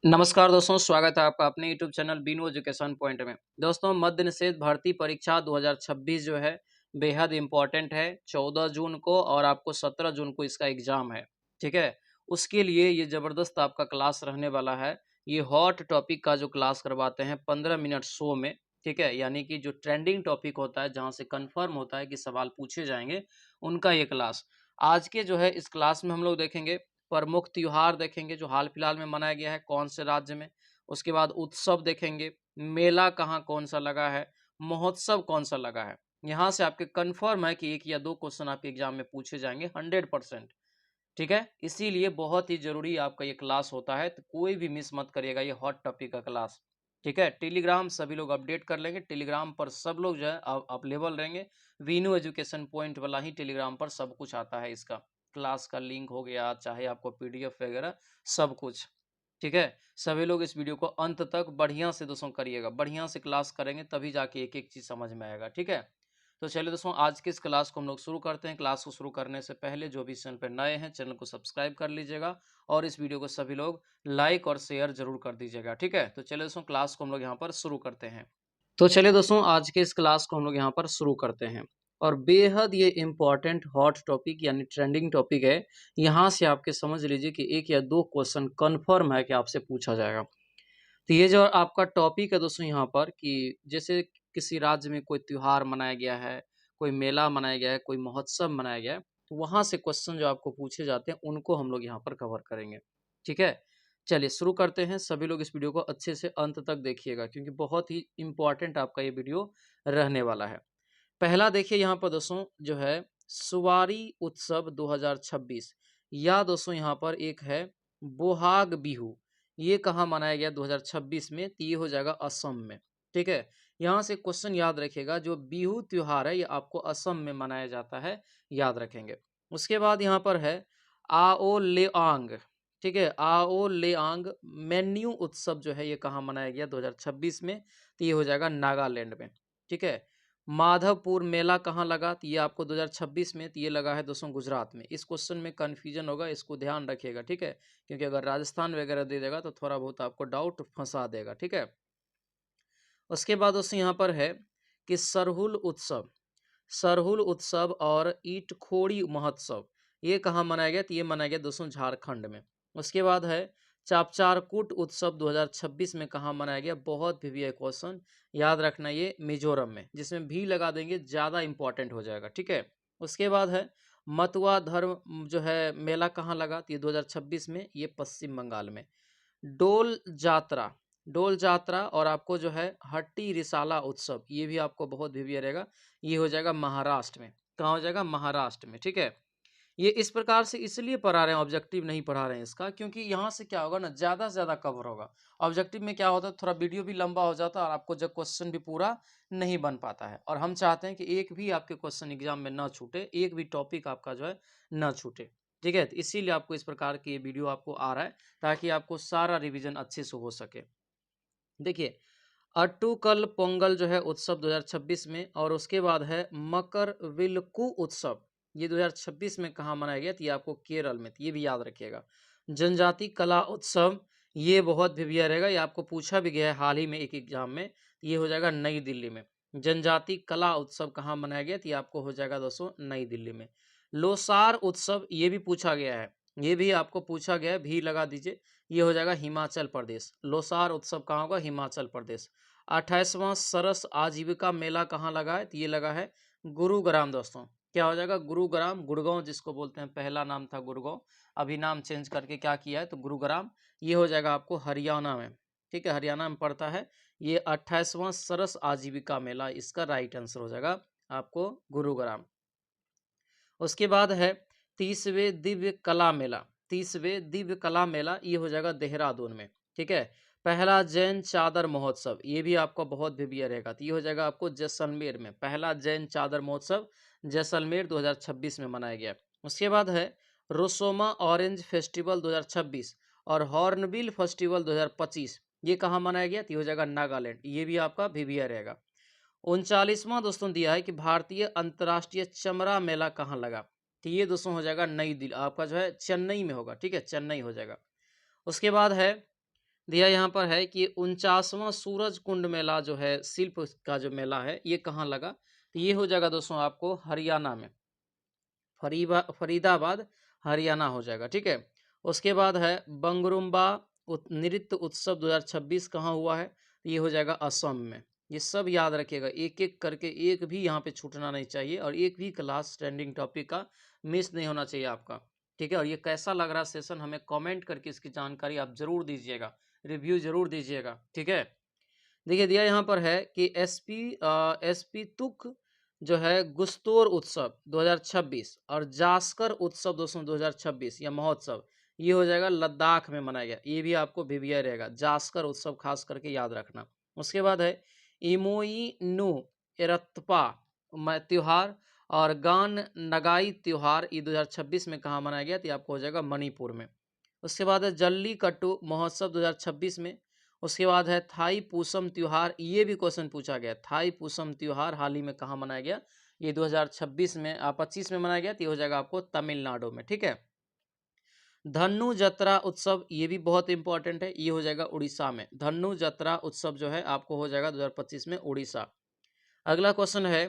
नमस्कार दोस्तों, स्वागत है आपका अपने YouTube channel Binu education point में। दोस्तों, मद्य निषेध भर्ती परीक्षा 2026 जो है बेहद इम्पोर्टेंट है। 14 जून को और आपको 17 जून को इसका एग्जाम है। ठीक है, उसके लिए ये ज़बरदस्त आपका क्लास रहने वाला है। ये हॉट टॉपिक का जो क्लास करवाते हैं 15 मिनट शो में। ठीक है, यानी कि जो ट्रेंडिंग टॉपिक होता है, जहाँ से कन्फर्म होता है कि सवाल पूछे जाएंगे, उनका ये क्लास। आज के जो है इस क्लास में हम लोग देखेंगे प्रमुख त्योहार, देखेंगे जो हाल फिलहाल में मनाया गया है कौन से राज्य में। उसके बाद उत्सव देखेंगे, मेला कहाँ कौन सा लगा है, महोत्सव कौन सा लगा है। यहाँ से आपके कंफर्म है कि 1 या 2 क्वेश्चन आपके एग्जाम में पूछे जाएंगे 100%। ठीक है, इसीलिए बहुत ही जरूरी आपका ये क्लास होता है, तो कोई भी मिस मत करिएगा ये हॉट टॉपिक का क्लास। ठीक है, टेलीग्राम सभी लोग अपडेट कर लेंगे, टेलीग्राम पर सब लोग जो है अवेलेबल रहेंगे। वीनू एजुकेशन पॉइंट वाला ही टेलीग्राम पर सब कुछ आता है, इसका क्लास का लिंक हो गया, चाहे आपको पीडीएफ वगैरह सब कुछ। ठीक है, सभी लोग इस वीडियो को अंत तक बढ़िया से दोस्तों करिएगा, बढ़िया से क्लास करेंगे तभी जाके एक एक चीज़ समझ में आएगा। ठीक है, तो चलिए दोस्तों, आज की इस क्लास को हम लोग शुरू करते हैं। क्लास को शुरू करने से पहले जो भी चैनल पर नए हैं, चैनल को सब्सक्राइब कर लीजिएगा और इस वीडियो को सभी लोग लाइक और शेयर जरूर कर दीजिएगा। ठीक है, तो चलिए दोस्तों, क्लास को हम लोग यहाँ पर शुरू करते हैं। तो चलिए दोस्तों, आज के इस क्लास को हम लोग यहाँ पर शुरू करते हैं। और बेहद ये इम्पॉर्टेंट हॉट टॉपिक यानी ट्रेंडिंग टॉपिक है। यहाँ से आपके समझ लीजिए कि 1 या 2 क्वेश्चन कन्फर्म है कि आपसे पूछा जाएगा। तो ये जो आपका टॉपिक है दोस्तों यहाँ पर, कि जैसे किसी राज्य में कोई त्योहार मनाया गया है, कोई मेला मनाया गया है, कोई महोत्सव मनाया गया है, तो वहाँ से क्वेश्चन जो आपको पूछे जाते हैं उनको हम लोग यहाँ पर कवर करेंगे। ठीक है, चलिए शुरू करते हैं। सभी लोग इस वीडियो को अच्छे से अंत तक देखिएगा, क्योंकि बहुत ही इम्पोर्टेंट आपका ये वीडियो रहने वाला है। पहला देखिए यहाँ पर दोस्तों, जो है सुवारी उत्सव 2026, या दोस्तों यहाँ पर एक है बोहाग बिहू। ये कहाँ मनाया गया 2026 में? तो ये हो जाएगा असम में। ठीक है, यहाँ से क्वेश्चन याद रखिएगा, जो बिहू त्योहार है ये आपको असम में मनाया जाता है, याद रखेंगे। उसके बाद यहाँ पर है आओ लेआंग। ठीक है, आओ लेआंग मेन्यू उत्सव जो है ये कहाँ मनाया गया 2026 में? तो ये हो जाएगा नागालैंड में। ठीक है, माधवपुर मेला कहाँ लगा? तो ये आपको 2026 में, तो ये लगा है दोस्तों गुजरात में। इस क्वेश्चन में कन्फ्यूजन होगा, इसको ध्यान रखिएगा। ठीक है, क्योंकि अगर राजस्थान वगैरह दे देगा तो थोड़ा बहुत आपको डाउट फंसा देगा। ठीक है, उसके बाद दोस्तों यहाँ पर है कि सरहुल उत्सव, सरहुल उत्सव और ईटखोड़ी महोत्सव ये कहाँ मनाया गया? तो ये मनाया गया दोस्तों झारखंड में। उसके बाद है चापचारकूट उत्सव 2026 में कहाँ मनाया गया? बहुत भी क्वेश्चन याद रखना, ये मिजोरम में, जिसमें भी लगा देंगे ज़्यादा इंपॉर्टेंट हो जाएगा। ठीक है, उसके बाद है मतुआ धर्म जो है मेला कहाँ लगा? तो ये 2026 में, ये पश्चिम बंगाल में। डोल जात्रा, डोल जात्रा और आपको जो है हट्टी रिसाला उत्सव, ये भी आपको बहुत भी रहेगा, ये हो जाएगा महाराष्ट्र में। कहाँ हो जाएगा? महाराष्ट्र में। ठीक है, ये इस प्रकार से इसलिए पढ़ा रहे हैं, ऑब्जेक्टिव नहीं पढ़ा रहे हैं इसका, क्योंकि यहाँ से क्या होगा ना, ज़्यादा से ज़्यादा कवर होगा। ऑब्जेक्टिव में क्या होता है, थोड़ा वीडियो भी लंबा हो जाता है और आपको जब क्वेश्चन भी पूरा नहीं बन पाता है। और हम चाहते हैं कि एक भी आपके क्वेश्चन एग्जाम में ना छूटे, एक भी टॉपिक आपका जो है ना छूटे। ठीक है, तो इसीलिए आपको इस प्रकार की ये वीडियो आपको आ रहा है, ताकि आपको सारा रिविजन अच्छे से हो सके। देखिए, अट्टूकल पोंगल जो है उत्सव 2026 में, और उसके बाद है मकर विलक्कू उत्सव, ये 2026 में कहाँ मनाया गया? तो ये आपको केरल में, तो ये भी याद रखिएगा। जनजाति कला उत्सव, ये बहुत भिविया रहेगा, ये आपको पूछा भी गया है हाल ही में एक एग्जाम में, तो ये हो जाएगा नई दिल्ली में। जनजाति कला उत्सव कहाँ मनाया गया? तो ये आपको हो जाएगा दोस्तों नई दिल्ली में। लोसार उत्सव, ये भी पूछा गया है, ये भी आपको पूछा गया है, भी लगा दीजिए, ये हो जाएगा हिमाचल प्रदेश। लोसार उत्सव कहाँ होगा? हिमाचल प्रदेश। 28वां सरस आजीविका मेला कहाँ लगा है? तो ये लगा है गुरुग्राम दोस्तों। क्या हो जाएगा? गुरुग्राम, गुड़गांव जिसको बोलते हैं, पहला नाम था गुड़गांव, अभी नाम चेंज करके क्या किया है तो गुरुग्राम। ये हो जाएगा आपको हरियाणा में। ठीक है, हरियाणा में पड़ता है। ये 28वां सरस आजीविका मेला, इसका राइट आंसर हो जाएगा आपको गुरुग्राम। उसके बाद है 30वें दिव्य कला मेला, 30वें दिव्य कला मेला, ये हो जाएगा देहरादून में। ठीक है, पहला जैन चादर महोत्सव, ये भी आपका बहुत भिविया रहेगा, तो ये हो जाएगा आपको जैसलमेर में। पहला जैन चादर महोत्सव जैसलमेर 2026 में मनाया गया। उसके बाद है रोसोमा ऑरेंज फेस्टिवल 2026 और हॉर्नबिल फेस्टिवल 2025, ये कहाँ मनाया गया? तो ये हो जाएगा नागालैंड, ये भी आपका भिविया रहेगा। 39वां दोस्तों दिया है कि भारतीय अंतर्राष्ट्रीय चमड़ा मेला कहाँ लगा? तो ये दोस्तों हो जाएगा नई दिल्ली, आपका जो है चेन्नई में होगा। ठीक है, चेन्नई हो जाएगा। उसके बाद है दिया यहाँ पर है कि 49वां सूरज कुंड मेला जो है, शिल्प का जो मेला है, ये कहाँ लगा? तो ये हो जाएगा दोस्तों आपको हरियाणा में, फरीदाबाद हरियाणा हो जाएगा, ठीक है। उसके बाद है बंगरुम्बा नृत्य उत्सव 2026 कहाँ हुआ है? ये हो जाएगा असम में। ये सब याद रखिएगा, एक एक करके, एक भी यहाँ पे छूटना नहीं चाहिए और एक भी क्लास स्टैंडिंग टॉपिक का मिस नहीं होना चाहिए आपका, ठीक है। और ये कैसा लग रहा सेशन हमें कमेंट करके इसकी जानकारी आप जरूर दीजिएगा, रिव्यू जरूर दीजिएगा, ठीक है। देखिए दिया यहाँ पर है कि एसपी तुक जो है गुस्तोर उत्सव 2026 और जास्कर उत्सव दोस्तों 2026 या महोत्सव, ये हो जाएगा लद्दाख में मनाया गया। ये भी आपको भिविया रहेगा, जास्कर उत्सव खास करके याद रखना। उसके बाद है इमोई नु एरत्पा त्योहार और गान नगाई त्योहार, ये 2026 में कहाँ मनाया गया? तो ये आपको हो जाएगा मणिपुर में। उसके बाद है जल्लीकट्टू महोत्सव 2026 में। उसके बाद है थाई पूसम त्योहार, ये भी क्वेश्चन पूछा गया, थाई पूसम त्योहार हाल ही में कहाँ मनाया गया? ये 2026 में 25 में मनाया गया, तो ये हो जाएगा आपको तमिलनाडु में, ठीक है। धन्नु जत्रा उत्सव, ये भी बहुत इंपॉर्टेंट है, ये हो जाएगा उड़ीसा में। धन्नु जत्रा उत्सव जो है आपको हो जाएगा 2025 में उड़ीसा। अगला क्वेश्चन है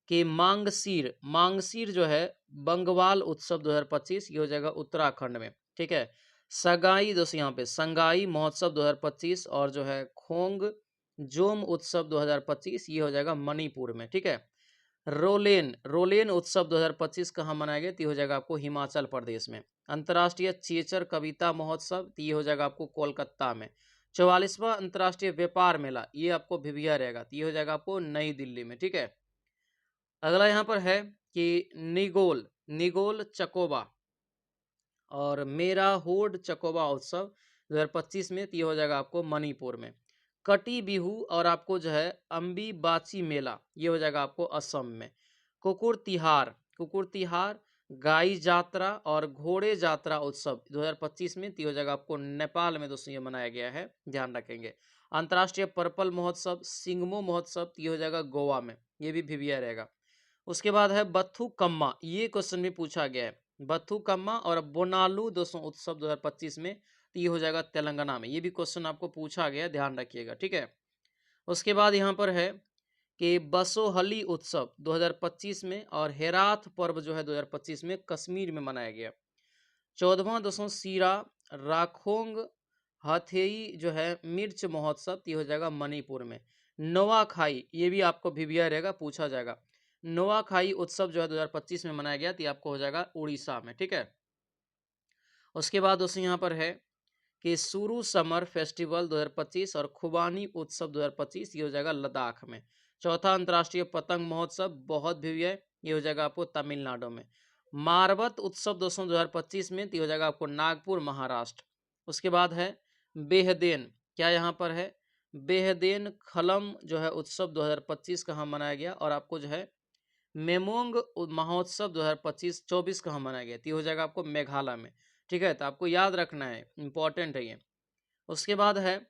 कि मांगसीर, मांगसीर जो है बंगवाल उत्सव 2025, ये हो जाएगा उत्तराखंड में, ठीक है। सगाई दोस्तों यहाँ पे संगाई महोत्सव 2025 और जो है खोंग जोम उत्सव 2025, ये हो जाएगा मणिपुर में, ठीक है। रोलेन, रोलेन उत्सव 2025 कहाँ मनाया गया? तो ये हो जाएगा आपको हिमाचल प्रदेश में। अंतर्राष्ट्रीय चेचर कविता महोत्सव, तो ये हो जाएगा आपको कोलकाता में। 44वां अंतर्राष्ट्रीय व्यापार मेला, ये आपको भिविया रहेगा, तो ये हो जाएगा आपको नई दिल्ली में, ठीक है। अगला यहाँ पर है कि निगोल, निगोल चकोबा और मेरा होड चकोबा उत्सव 2025 में, तो ये हो जाएगा आपको मणिपुर में। कटी बिहू और आपको जो है अम्बी बाची मेला, ये हो जाएगा आपको असम में। कुकुर तिहार, कुकुर तिहार गाई जात्रा और घोड़े जात्रा उत्सव 2025 में, तो ये हो जाएगा आपको नेपाल में दोस्तों ये मनाया गया है, ध्यान रखेंगे। अंतर्राष्ट्रीय पर्पल महोत्सव सिंगमो महोत्सव, तो ये हो जाएगा गोवा में, ये भी भिविया रहेगा। उसके बाद है बथुकम्मा, ये क्वेश्चन भी पूछा गया है, बथुकम्मा और बोनालू दोस्तों उत्सव 2025 में, तो ये हो जाएगा तेलंगाना में। ये भी क्वेश्चन आपको पूछा गया है, ध्यान रखिएगा, ठीक है। उसके बाद यहाँ पर है कि बसोहली उत्सव 2025 में और हेराथ पर्व जो है 2025 में कश्मीर में मनाया गया। 14वां दोस्तों सीरा राखोंग हथेई जो है मिर्च महोत्सव, तो ये हो जाएगा मणिपुर में। नोआखाई, ये भी आपको भिविया रहेगा, पूछा जाएगा। नोआखाई उत्सव जो है 2025 में मनाया गया, तो ये आपको हो जाएगा उड़ीसा में, ठीक है। उसके बाद दोस्तों यहाँ पर है कि सुरु समर फेस्टिवल 2025 और खुबानी उत्सव 2025, ये हो जाएगा लद्दाख में। चौथा अंतर्राष्ट्रीय पतंग महोत्सव बहुत भव्य है, ये हो जाएगा आपको तमिलनाडु में। मारवत उत्सव दोस्तों 2025 में, तो ये हो जाएगा आपको नागपुर महाराष्ट्र। उसके बाद है बेहदेन, क्या यहाँ पर है बेहदेन खलम जो है उत्सव 2025 कहाँ मनाया गया? और आपको जो है मेमोंग महोत्सव 2025-24 कहाँ मनाया गया? तो ये हो जाएगा आपको मेघालय में, ठीक है। तो आपको याद रखना है, इंपॉर्टेंट है ये। उसके बाद है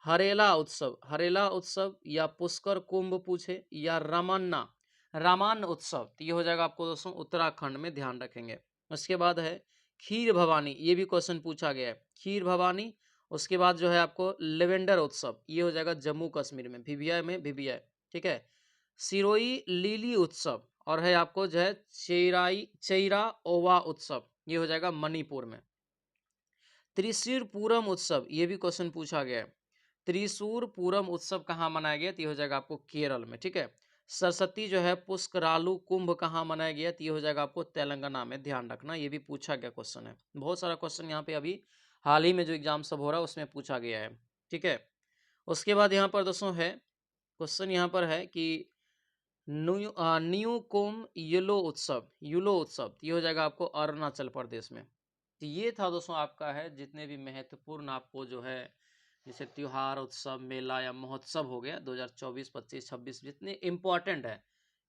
हरेला उत्सव, हरेला उत्सव या पुष्कर कुंभ पूछे या रामान्ना रामान उत्सव, तो ये हो जाएगा आपको दोस्तों उत्तराखंड में, ध्यान रखेंगे। उसके बाद है खीर भवानी, ये भी क्वेश्चन पूछा गया है, खीर भवानी। उसके बाद जो है आपको लेवेंडर उत्सव, ये हो जाएगा जम्मू कश्मीर में, भिविया में, भिविया, ठीक है। सिरोई लिली उत्सव और है आपको जो है चेरा ओवा उत्सव, ये हो जाएगा मणिपुर में। त्रिशूर पूरम उत्सव, ये भी क्वेश्चन पूछा गया है, त्रिशूर पूरम उत्सव कहाँ मनाया गया? तो ये हो जाएगा आपको केरल में, ठीक है। सरस्वती जो है पुष्करालू कुंभ कहाँ मनाया गया? तो ये हो जाएगा आपको तेलंगाना में, ध्यान रखना, ये भी पूछा गया क्वेश्चन है। बहुत सारा क्वेश्चन यहाँ पे अभी हाल ही में जो एग्जाम सब हो रहा है उसमें पूछा गया है, ठीक है। उसके बाद यहाँ पर दोस्तों है क्वेश्चन यहाँ पर है कि न्यू कोम युलो उत्सव, युलो उत्सव, ये हो जाएगा आपको अरुणाचल प्रदेश में। तो ये था दोस्तों आपका है जितने भी महत्वपूर्ण आपको जो है जैसे त्योहार उत्सव मेला या महोत्सव हो गया 2024 25 26 जितने इम्पोर्टेंट है,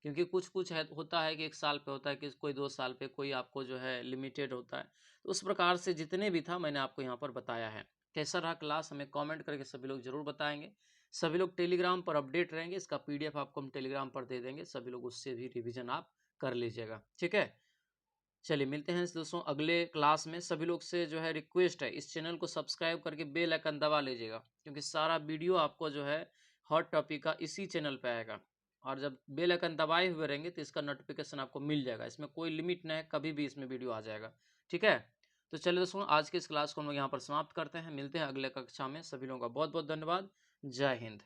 क्योंकि कुछ कुछ है होता है कि एक साल पे होता है, कि कोई 2 साल पे, कोई आपको जो है लिमिटेड होता है। तो उस प्रकार से जितने भी था मैंने आपको यहाँ पर बताया है। कैसा रहा क्लास हमें कमेंट करके सभी लोग जरूर बताएंगे। सभी लोग टेलीग्राम पर अपडेट रहेंगे, इसका पीडीएफ आपको हम टेलीग्राम पर दे देंगे, सभी लोग उससे भी रिवीजन आप कर लीजिएगा, ठीक है। चलिए मिलते हैं दोस्तों अगले क्लास में। सभी लोग से जो है रिक्वेस्ट है, इस चैनल को सब्सक्राइब करके बेल आइकन दबा लीजिएगा, क्योंकि सारा वीडियो आपको जो है हॉट टॉपिक का इसी चैनल पे आएगा। और जब बेल आइकन दबाए हुए रहेंगे तो इसका नोटिफिकेशन आपको मिल जाएगा। इसमें कोई लिमिट नहीं है, कभी भी इसमें वीडियो आ जाएगा। ठीक है, तो चलिए दोस्तों आज के इस क्लास को हम लोग यहाँ पर समाप्त करते हैं। मिलते हैं अगले कक्षा में। सभी लोगों का बहुत बहुत धन्यवाद। जय हिंद।